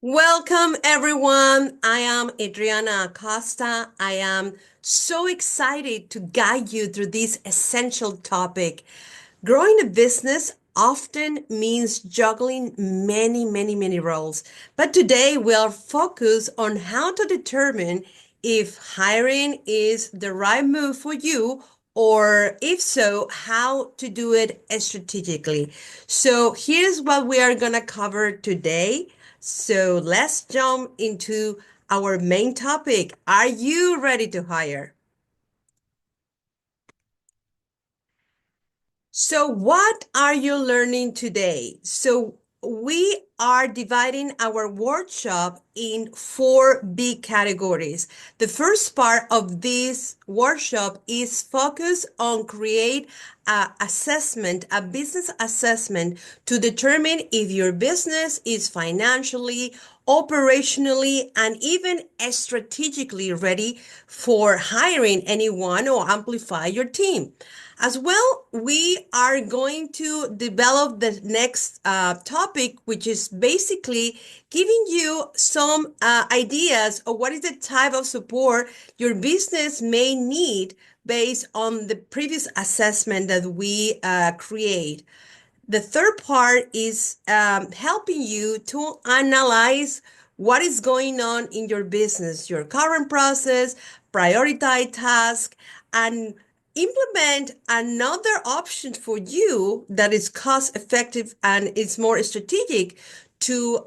Welcome, everyone. I am Adriana Acosta. I am so excited to guide you through this essential topic. Growing a business often means juggling many roles. But today we'll focus on how to determine if hiring is the right move for you, or if so, how to do it strategically. So here's what we are going to cover today. So let's jump into our main topic. Are you ready to hire? So, what are you learning today? So, we are dividing our workshop in four big categories. The first part of this workshop is focused on create a assessment, a business assessment to determine if your business is financially, operationally, and even strategically ready for hiring anyone or amplify your team. As well, we are going to develop the next topic, which is basically giving you some ideas of what is the type of support your business may need based on the previous assessment that we create. The third part is helping you to analyze what is going on in your business, your current process, prioritize tasks, and implement another option for you that is cost effective and is more strategic to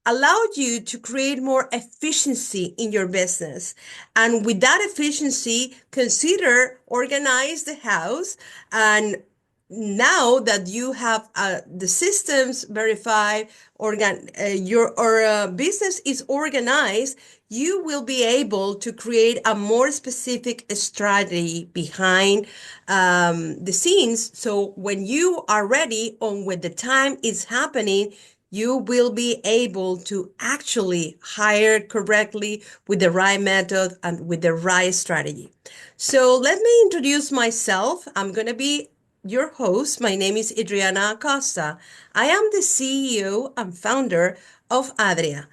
allow you to create more efficiency in your business. And with that efficiency, consider organize the house. And now that you have the systems verified, your business is organized, you will be able to create a more specific strategy behind the scenes. So when you are ready on when the time is happening, you will be able to actually hire correctly with the right method and with the right strategy. So let me introduce myself. I'm going to be your host. My name is Adriana Acosta. I am the CEO and founder of Adria,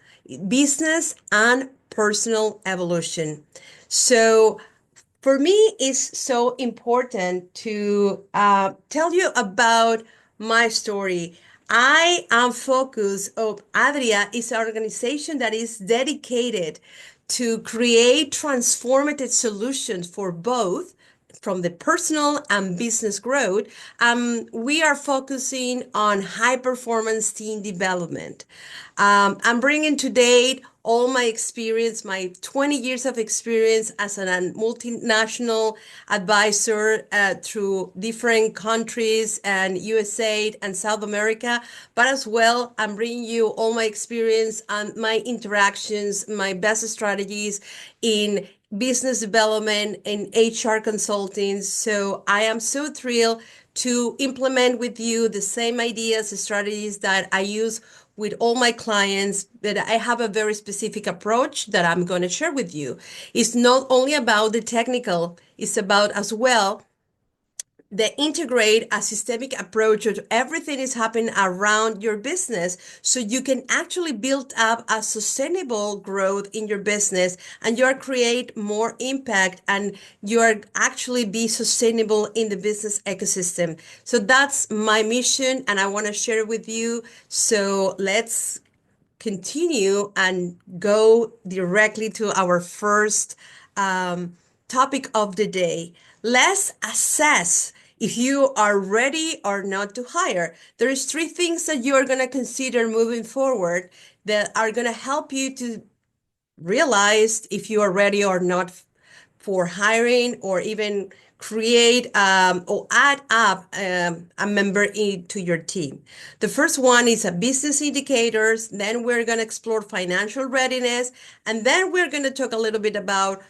Business and Personal Evolution. So for me, it's so important to tell you about my story. I am focused of Adria is an organization that is dedicated to create transformative solutions for both from the personal and business growth. We are focusing on high performance team development. I'm bringing to date all my experience, my 20 years of experience as a multinational advisor through different countries and USA and South America. But as well, I'm bringing you all my experience and my interactions, my best strategies in business development and HR consulting. So I am so thrilled to implement with you the same ideas, strategies that I use with all my clients, that I have a very specific approach that I'm going to share with you. It's not only about the technical, it's about as well the integrate a systemic approach to everything is happening around your business so you can actually build up a sustainable growth in your business and you're create more impact and you're actually be sustainable in the business ecosystem. So that's my mission and I want to share it with you. So let's continue and go directly to our first topic of the day. Let's assess if you are ready or not to hire. There is three things that you are going to consider moving forward that are going to help you to realize if you are ready or not for hiring or even create or add up a member into your team. The first one is a business indicators. Then we're going to explore financial readiness. And then we're going to talk a little bit about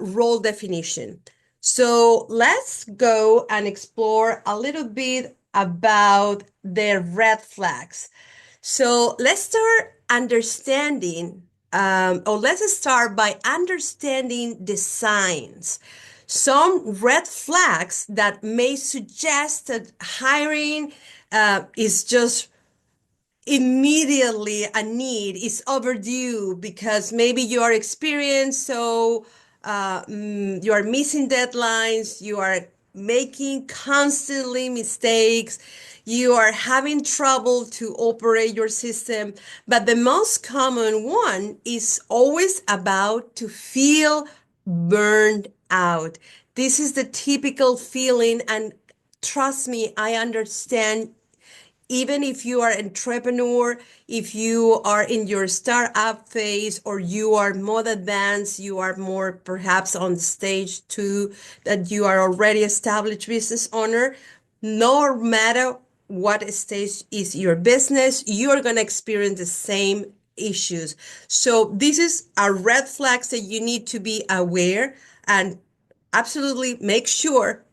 role definition. So let's go and explore a little bit about the red flags. So let's start understanding, or let's start by understanding the signs. Some red flags that may suggest that hiring is just immediately a need is overdue because maybe you are experienced, so you are missing deadlines, you are making constantly mistakes, you are having trouble to operate your system. But the most common one is always about to feel burned out. This is the typical feeling, and trust me, I understand. Even if you are an entrepreneur, if you are in your startup phase, or you are more advanced, you are more perhaps on stage two, that you are already established business owner, no matter what stage is your business, you're going to experience the same issues. So this is a red flags that you need to be aware, and absolutely make sure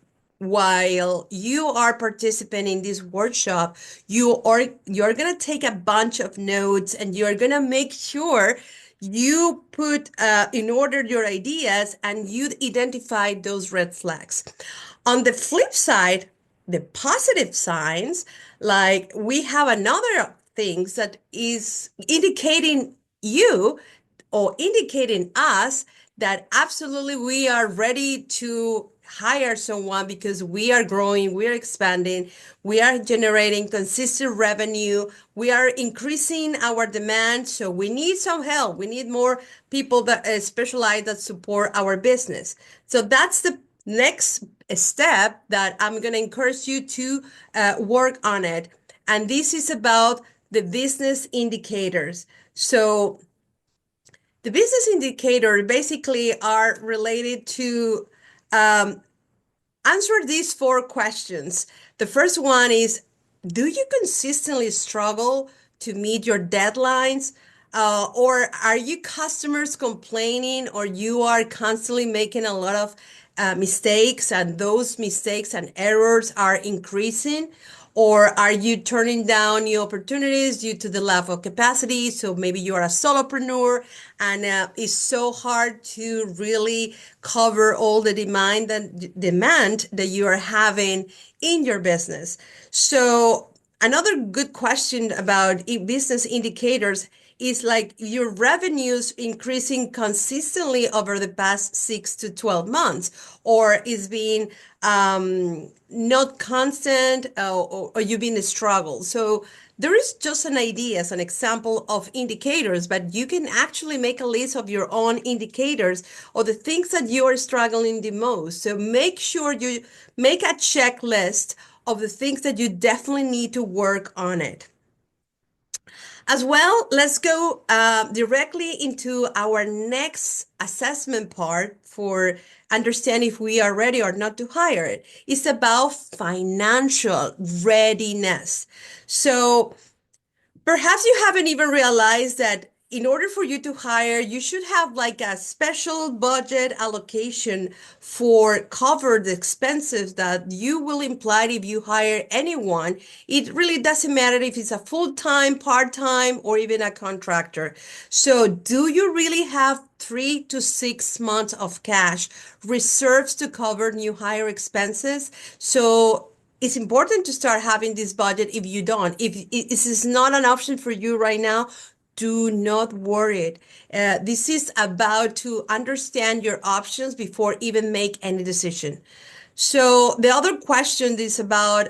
while you are participating in this workshop, you're going to take a bunch of notes, and you're going to make sure you put in order your ideas, and you identify those red flags. On the flip side, the positive signs, like we have another things that is indicating you or indicating us that absolutely we are ready to hire someone because we are growing, we are expanding, we are generating consistent revenue, we are increasing our demand. So we need some help. We need more people that specialize that support our business. So that's the next step that I'm going to encourage you to work on it. And this is about the business indicators. So the business indicator basically are related to um, answer these four questions. The first one is, do you consistently struggle to meet your deadlines? Or are you customers complaining, or you are constantly making a lot of mistakes, and those mistakes and errors are increasing? Or are you turning down new opportunities due to the lack of capacity? So maybe you are a solopreneur, and it's so hard to really cover all the demand that you are having in your business. So another good question about business indicators is like your revenues increasing consistently over the past 6 to 12 months, or is being not constant, or you've been a struggle. So there is just an idea as an example of indicators, but you can actually make a list of your own indicators or the things that you are struggling the most. So make sure you make a checklist of the things that you definitely need to work on it. As well, let's go directly into our next assessment part for understand if we are ready or not to hire it. It's about financial readiness. So perhaps you haven't even realized that in order for you to hire, you should have like a special budget allocation for cover the expenses that you will imply if you hire anyone. It really doesn't matter if it's a full-time, part-time, or even a contractor. So do you really have 3 to 6 months of cash reserves to cover new hire expenses? So it's important to start having this budget. If you don't, if this is not an option for you right now, do not worry. This is about to understand your options before even make any decision. So the other question is about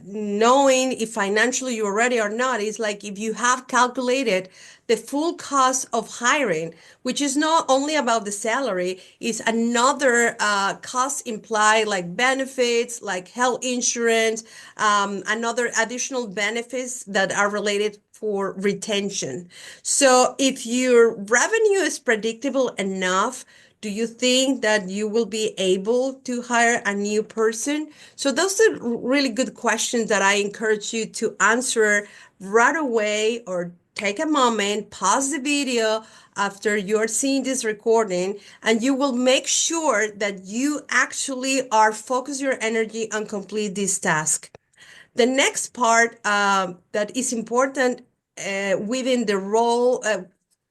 knowing if financially you're ready or not. Is like if you have calculated the full cost of hiring, which is not only about the salary, is another cost implied like benefits, like health insurance, another additional benefits that are related for retention. So if your revenue is predictable enough, do you think that you will be able to hire a new person? So those are really good questions that I encourage you to answer right away, or take a moment, pause the video after you're seeing this recording, and you will make sure that you actually are focus your energy on complete this task. The next part that is important within the role,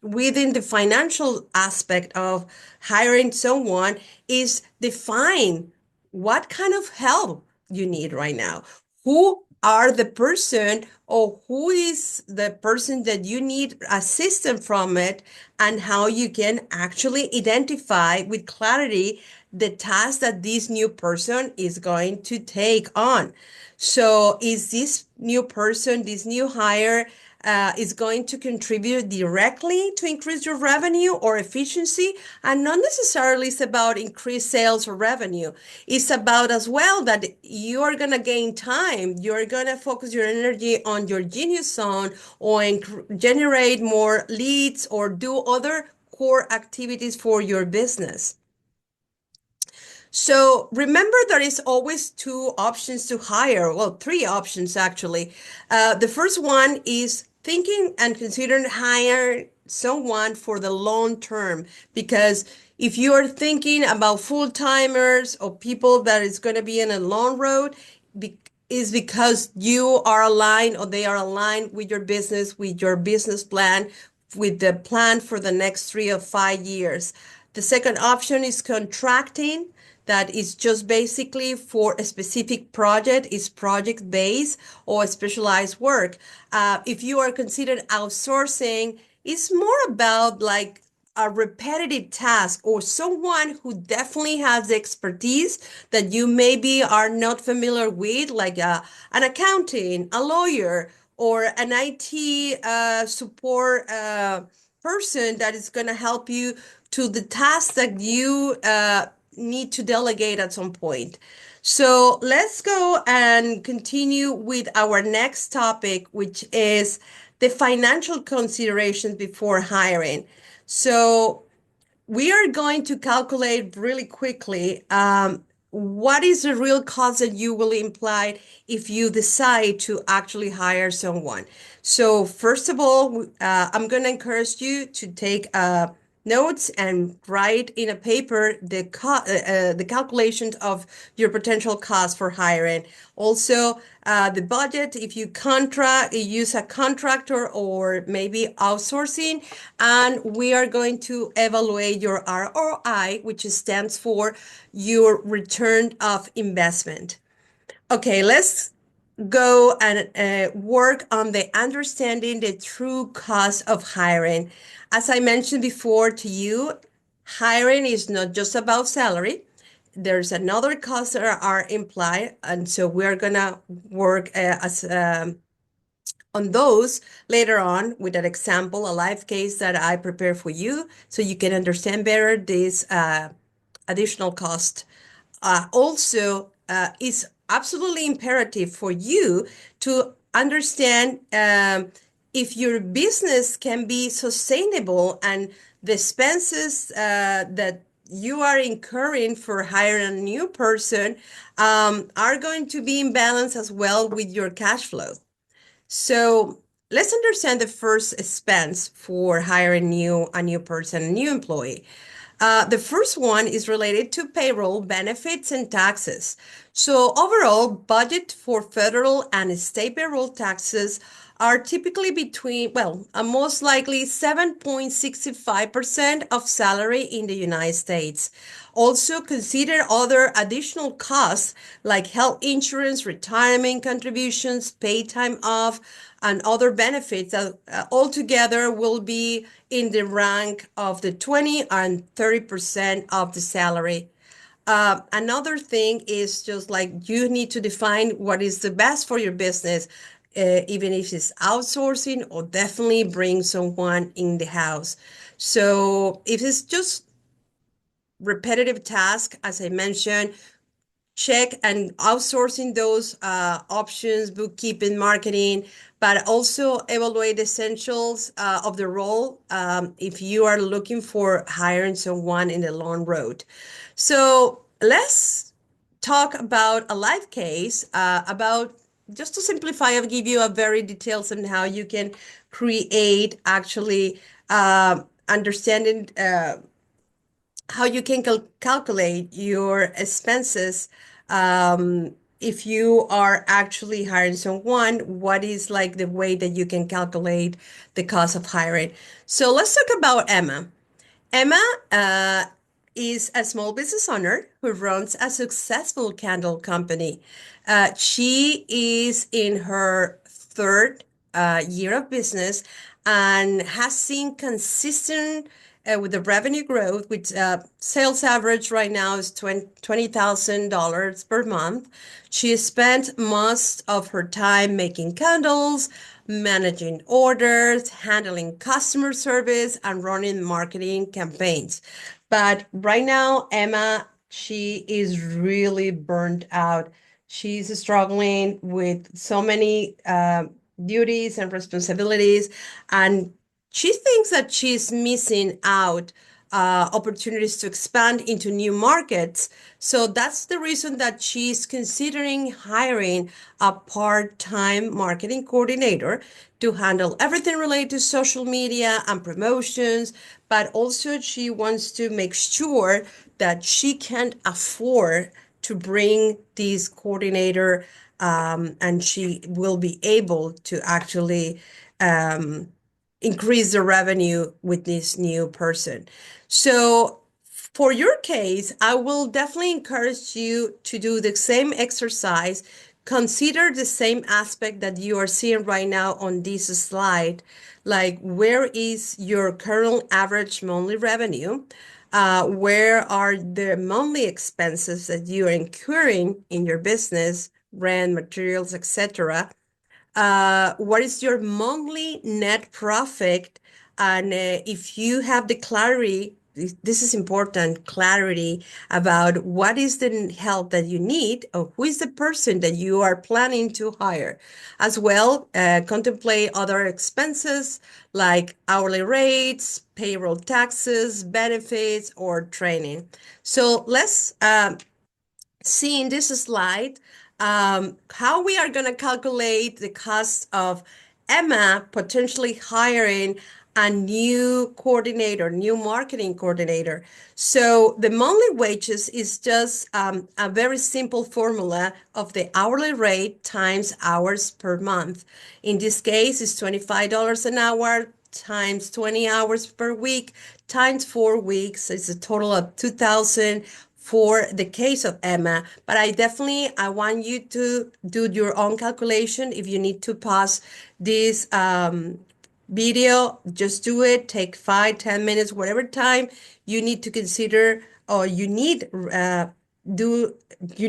within the financial aspect of hiring someone, is define what kind of help you need right now. Who are the person or who is the person that you need assistance from it, and how you can actually identify with clarity the task that this new person is going to take on. So is this new person, this new hire, is going to contribute directly to increase your revenue or efficiency? And not necessarily it's about increased sales or revenue. It's about as well that you are going to gain time. You're going to focus your energy on your genius zone, or generate more leads or do other core activities for your business. So remember, there is always two options to hire. Well, three options actually. The first one is thinking and considering hire someone for the long term, because if you are thinking about full timers or people that is going to be in a long road, be, is because you are aligned or they are aligned with your business plan, with the plan for the next 3 or 5 years. The second option is contracting, that is just basically for a specific project, is project based or specialized work. If you are considered outsourcing, it's more about like a repetitive task or someone who definitely has the expertise that you maybe are not familiar with, like an accounting, a lawyer, or an IT support person that is going to help you to the task that you need to delegate at some point. So let's go and continue with our next topic, which is the financial considerations before hiring. So we are going to calculate really quickly what is the real cost that you will imply if you decide to actually hire someone. So first of all, I'm going to encourage you to take notes and write in a paper the calculations of your potential cost for hiring. Also, the budget, if you use a contractor or maybe outsourcing, and we are going to evaluate your ROI, which stands for your return of investment. Okay, let's go and work on the understanding the true cost of hiring. As I mentioned before to you, hiring is not just about salary. There's another costs that are implied, and so we're gonna work as on those later on with an example, a live case that I prepare for you, so you can understand better this additional cost. Also, it's absolutely imperative for you to understand if your business can be sustainable, and the expenses that you are incurring for hiring a new person are going to be in balance as well with your cash flow. So let's understand the first expense for hiring a new person, a new employee. The first one is related to payroll, benefits, and taxes. So overall, budget for federal and state payroll taxes are typically between, well, most likely 7.65% of salary in the United States. Also consider other additional costs like health insurance, retirement contributions, paid time off, and other benefits that altogether will be in the rank of the 20 and 30% of the salary. Another thing is just like you need to define what is the best for your business, even if it's outsourcing, or definitely bring someone in the house. So if it's just repetitive task, as I mentioned, check and outsourcing those options, bookkeeping, marketing, but also evaluate essentials of the role if you are looking for hiring someone in the long road. So let's talk about a live case about, just to simplify, I'll give you a very details on how you can create actually understanding how you can calculate your expenses if you are actually hiring someone, what is like the way that you can calculate the cost of hiring. So let's talk about Emma. Emma is a small business owner who runs a successful candle company. She is in her third year of business and has seen consistent with the revenue growth, which sales average right now is $20,000 per month. She spent most of her time making candles, managing orders, handling customer service, and running marketing campaigns. But right now, Emma, she is really burnt out. She's struggling with so many duties and responsibilities, and she thinks that she's missing out opportunities to expand into new markets. So that's the reason that she's considering hiring a part-time marketing coordinator to handle everything related to social media and promotions, but also she wants to make sure that she can afford to bring this coordinator, and she will be able to actually um, increase the revenue with this new person. So for your case, I will definitely encourage you to do the same exercise. Consider the same aspect that you are seeing right now on this slide, like where is your current average monthly revenue? Where are the monthly expenses that you are incurring in your business, rent, materials, etc.? What is your monthly net profit? And if you have the clarity, this is important, clarity about what is the help that you need or who is the person that you are planning to hire. As well, contemplate other expenses like hourly rates, payroll taxes, benefits, or training. So let's see in this slide how we are going to calculate the cost of Emma potentially hiring a new coordinator, new marketing coordinator. So the monthly wages is just a very simple formula of the hourly rate times hours per month. In this case, it's $25 an hour times 20 hours per week times 4 weeks. It's a total of 2,000 for the case of Emma, but I want you to do your own calculation. If you need to pause this video, just do it. Take 5, 10 minutes, whatever time you need to consider, or do you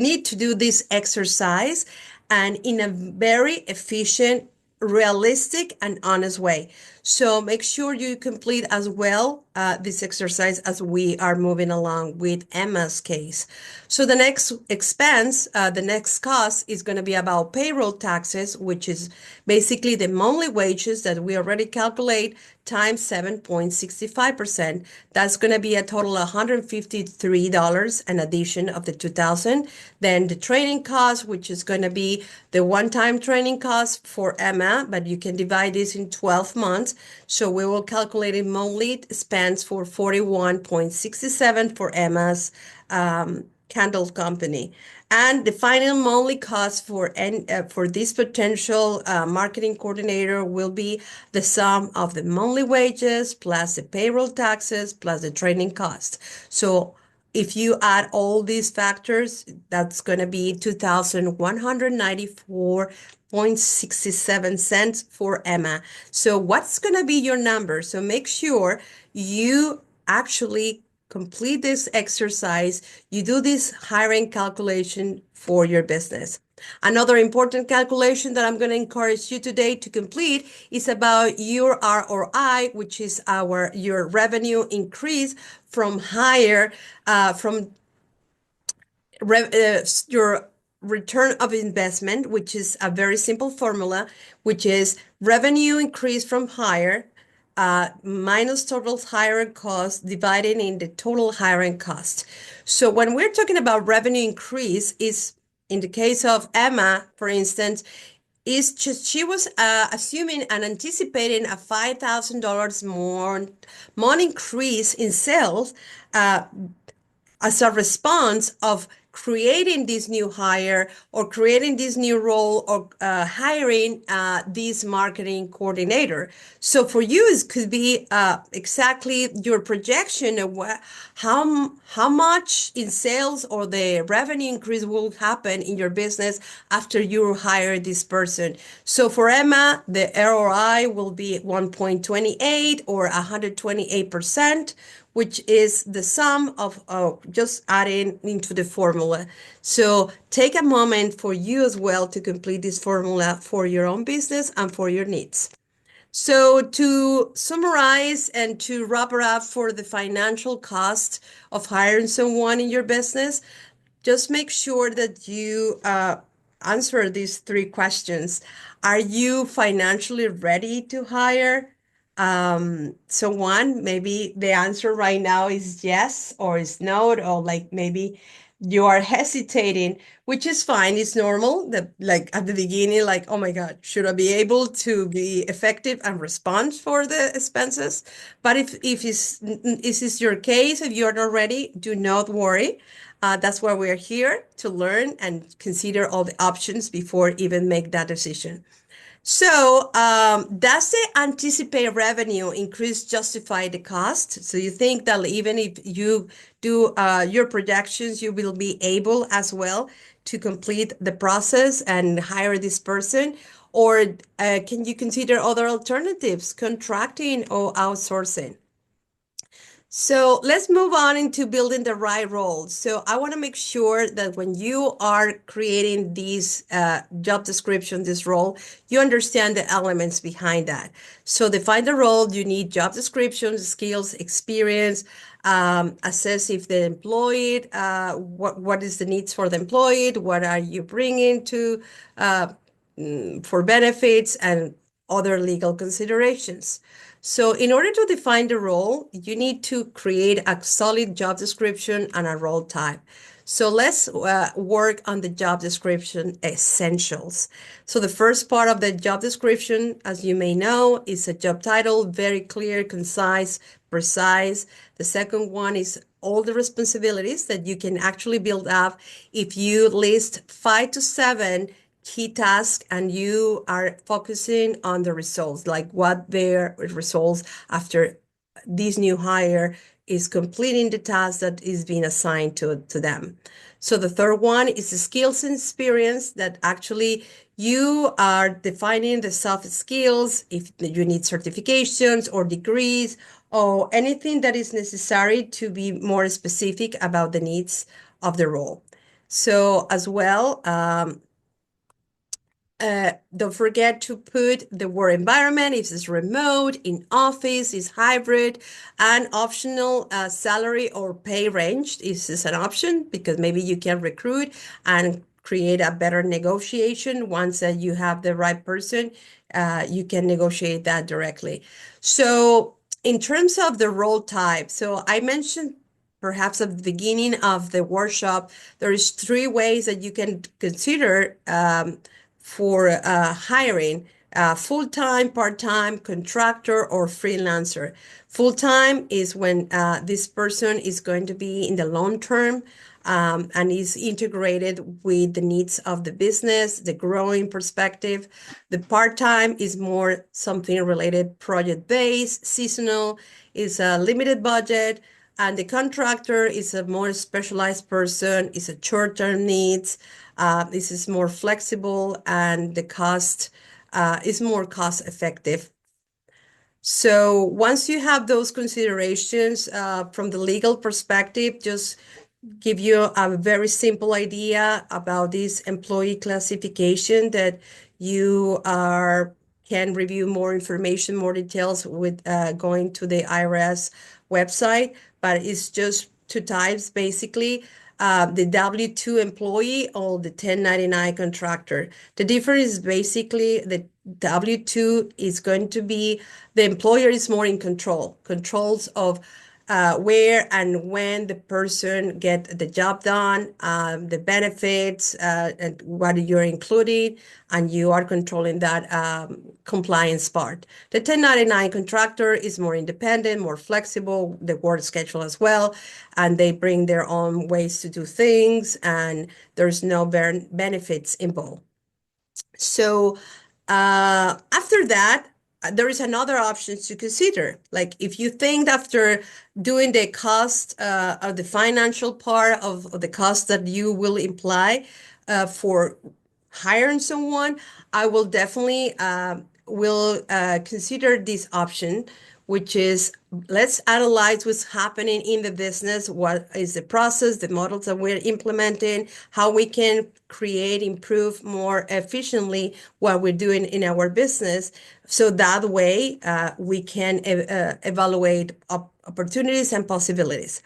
need to do this exercise, and in a very efficient, realistic, and honest way. So make sure you complete as well this exercise as we are moving along with Emma's case. So the next expense, the next cost is going to be about payroll taxes, which is basically the monthly wages that we already calculate times 7.65%. That's going to be a total of $153 an addition of the 2,000. Then the training cost, which is going to be the one-time training cost for Emma, but you can divide this in 12 months. So we will calculate it monthly spends for 41.67 for Emma's candle company. And the final monthly cost for this potential marketing coordinator will be the sum of the monthly wages plus the payroll taxes plus the training cost. So if you add all these factors, that's going to be 2,194.67 for Emma. So what's going to be your number? So make sure you actually complete this exercise. You do this hiring calculation for your business. Another important calculation that I'm going to encourage you today to complete is about your ROI, which is your revenue increase from your return of investment, which is a very simple formula, which is revenue increase from hire minus total hiring cost divided in the total hiring cost. So when we're talking about revenue increase, is in the case of Emma, for instance, is just she was assuming and anticipating a $5,000 more increase in sales as a response of creating this new hire or creating this new role or hiring this marketing coordinator. So for you, it could be exactly your projection of how much in sales or the revenue increase will happen in your business after you hire this person. So for Emma, the ROI will be 1.28 or 128%, which is the sum of just adding into the formula. So take a moment for you as well to complete this formula for your own business and for your needs. So to summarize and to wrap it up for the financial cost of hiring someone in your business, just make sure that you answer these three questions. Are you financially ready to hire someone? Maybe the answer right now is yes or is no, or like maybe you are hesitating, which is fine. It's normal that like at the beginning, like, oh my God, should I be able to be effective and respond for the expenses? But if this is your case, if you're not ready, do not worry. That's why we're here to learn and consider all the options before even make that decision. So, does the anticipated revenue increase justify the cost? So you think that even if you do your projections, you will be able as well to complete the process and hire this person? Or can you consider other alternatives, contracting or outsourcing? So let's move on into building the right role. So I want to make sure that when you are creating these job description, this role, you understand the elements behind that. So define the role, you need job description, skills, experience, assess if the employee, what is the needs for the employee, what are you bringing to for benefits and other legal considerations. So in order to define the role, you need to create a solid job description and a role type. So let's work on the job description essentials. So the first part of the job description, as you may know, is a job title, very clear, concise, precise. The second one is all the responsibilities that you can actually build up if you list 5 to 7 key tasks and you are focusing on the results, like what their results after this new hire is completing the task that is being assigned to them. So the third one is the skills and experience that actually you are defining the soft skills, if you need certifications or degrees or anything that is necessary to be more specific about the needs of the role. So as well, don't forget to put the work environment, if it's remote, in office, is hybrid, and optional salary or pay range. This is an option because maybe you can recruit and create a better negotiation. Once that you have the right person, you can negotiate that directly. So in terms of the role type, so I mentioned perhaps at the beginning of the workshop, there is 3 ways that you can consider for hiring full-time, part-time, contractor, or freelancer. Full-time is when this person is going to be in the long term and is integrated with the needs of the business, the growing perspective. The part-time is more something related project-based, seasonal, is a limited budget, and the contractor is a more specialized person, is a short-term needs. This is more flexible and the cost is more cost effective. So once you have those considerations from the legal perspective, just give you a very simple idea about this employee classification that you can review more information, more details with going to the IRS website, but it's just 2 types basically. The W-2 employee or the 1099 contractor. The difference is basically the W-2 is going to be the employer is more in controls of where and when the person get the job done, the benefits, and what you're including, and you are controlling that compliance part. The 1099 contractor is more independent, more flexible, the work schedule as well, and they bring their own ways to do things, and there's no benefits involved. So after that, there is another option to consider. Like if you think after doing the cost of the financial part of the cost that you will imply for hiring someone, I will definitely will consider this option, which is let's analyze what's happening in the business, what is the process, the models that we're implementing, how we can create, improve more efficiently what we're doing in our business. So that way we can evaluate opportunities and possibilities.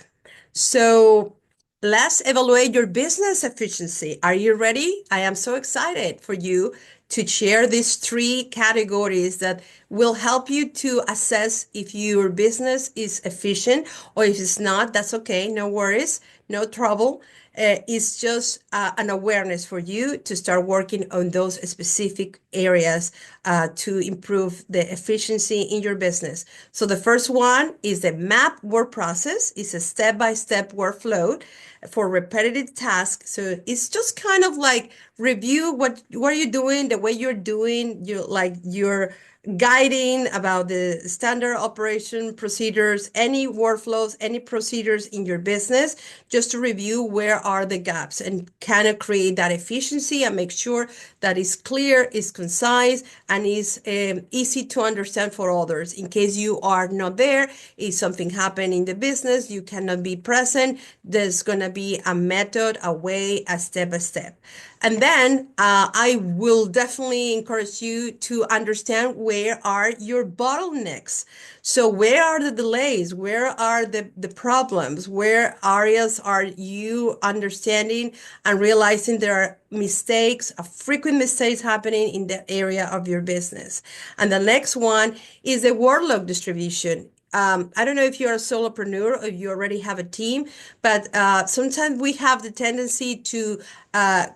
So let's evaluate your business efficiency. Are you ready? I am so excited for you to share these three categories that will help you to assess if your business is efficient, or if it's not, that's okay. No worries, no trouble. It's just an awareness for you to start working on those specific areas to improve the efficiency in your business. So the first one is the MAP work process. It's a step-by-step workflow for repetitive tasks. So it's just kind of like review what you're doing, the way you're doing, you're guiding about the standard operation procedures, any workflows, any procedures in your business, just to review where are the gaps and kind of create that efficiency and make sure that is clear, is concise, and is easy to understand for others. In case you are not there, if something happened in the business, you cannot be present, there's going to be a method, a way, a step by step. And then I will definitely encourage you to understand where are your bottlenecks. So where are the delays? Where are the problems? Where areas are you understanding and realizing there are mistakes, frequent mistakes happening in the area of your business? And the next one is the workload distribution. I don't know if you're a solopreneur or you already have a team, but sometimes we have the tendency to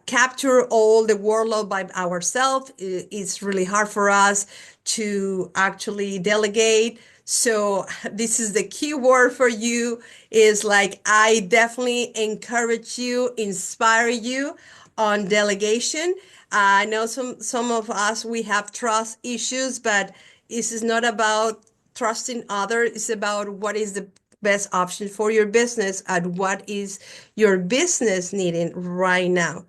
capture all the workload by ourselves. It's really hard for us to actually delegate. So this is the key word for you is like, I definitely encourage you, inspire you on delegation. I know some of us, we have trust issues, but this is not about trusting others. It's about what is the best option for your business and what is your business needing right now.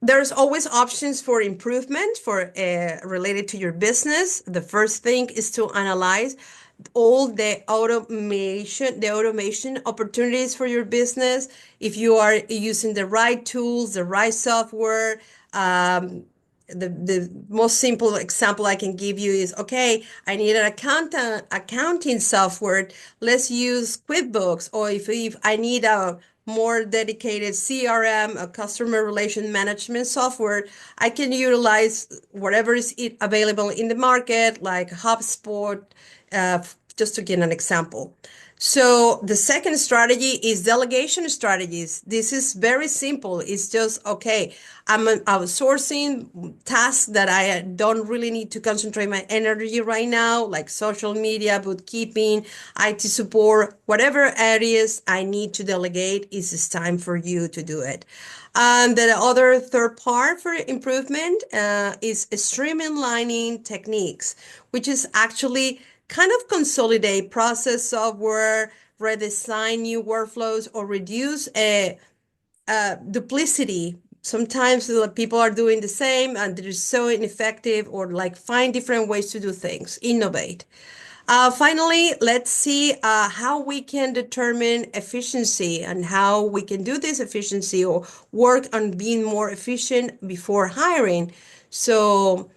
There's always options for improvement for related to your business. The first thing is to analyze all the automation opportunities for your business. If you are using the right tools, the right software, the most simple example I can give you is, okay, I need an accounting software. Let's use QuickBooks. Or if I need a more dedicated CRM, a customer relation management software, I can utilize whatever is available in the market, like HubSpot, just to give an example. So the second strategy is delegation strategies. This is very simple. It's just, okay, I'm outsourcing tasks that I don't really need to concentrate my energy right now, like social media, bookkeeping, IT support, whatever areas I need to delegate, it's time for you to do it. And the other third part for improvement is streamlining techniques, which is actually kind of consolidate process software, redesign new workflows, or reduce duplicity. Sometimes people are doing the same and they're so ineffective, or like find different ways to do things, innovate. Finally, let's see how we can determine efficiency and how we can do this efficiency or work on being more efficient before hiring. So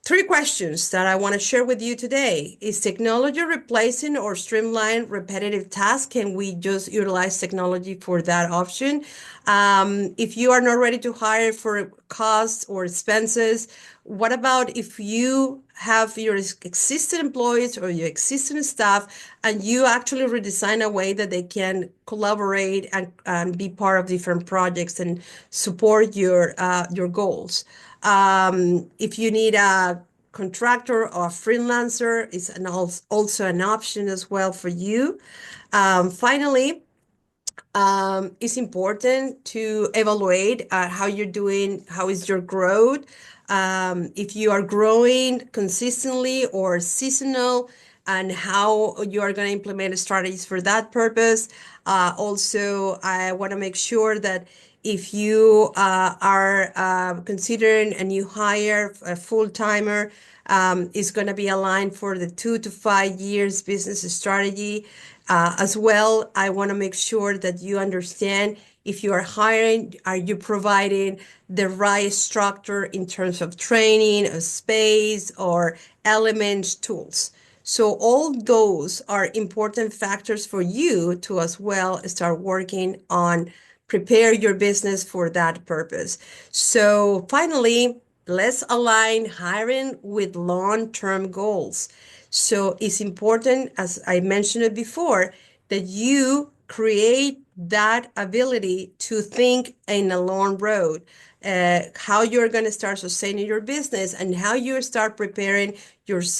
Three questions that I want to share with you today. Is technology replacing or streamline repetitive tasks? Can we just utilize technology for that option? If you are not ready to hire for costs or expenses, what about if you have your existing employees or your existing staff and you actually redesign a way that they can collaborate and be part of different projects and support your goals? If you need a contractor or a freelancer, it's also an option as well for you. Finally, it's important to evaluate how you're doing, how is your growth. If you are growing consistently or seasonal, and how you are going to implement strategies for that purpose. Also, I want to make sure that if you are considering a new hire, a full timer, is going to be aligned for the 2 to 5 years business strategy. As well, I want to make sure that you understand if you are hiring, are you providing the right structure in terms of training, of space, or elements, tools. So all those are important factors for you to as well start working on prepare your business for that purpose. So finally, let's align hiring with long-term goals. So it's important, as I mentioned it before, that you create that ability to think in a long road, how you're going to start sustaining your business and how you start preparing yourself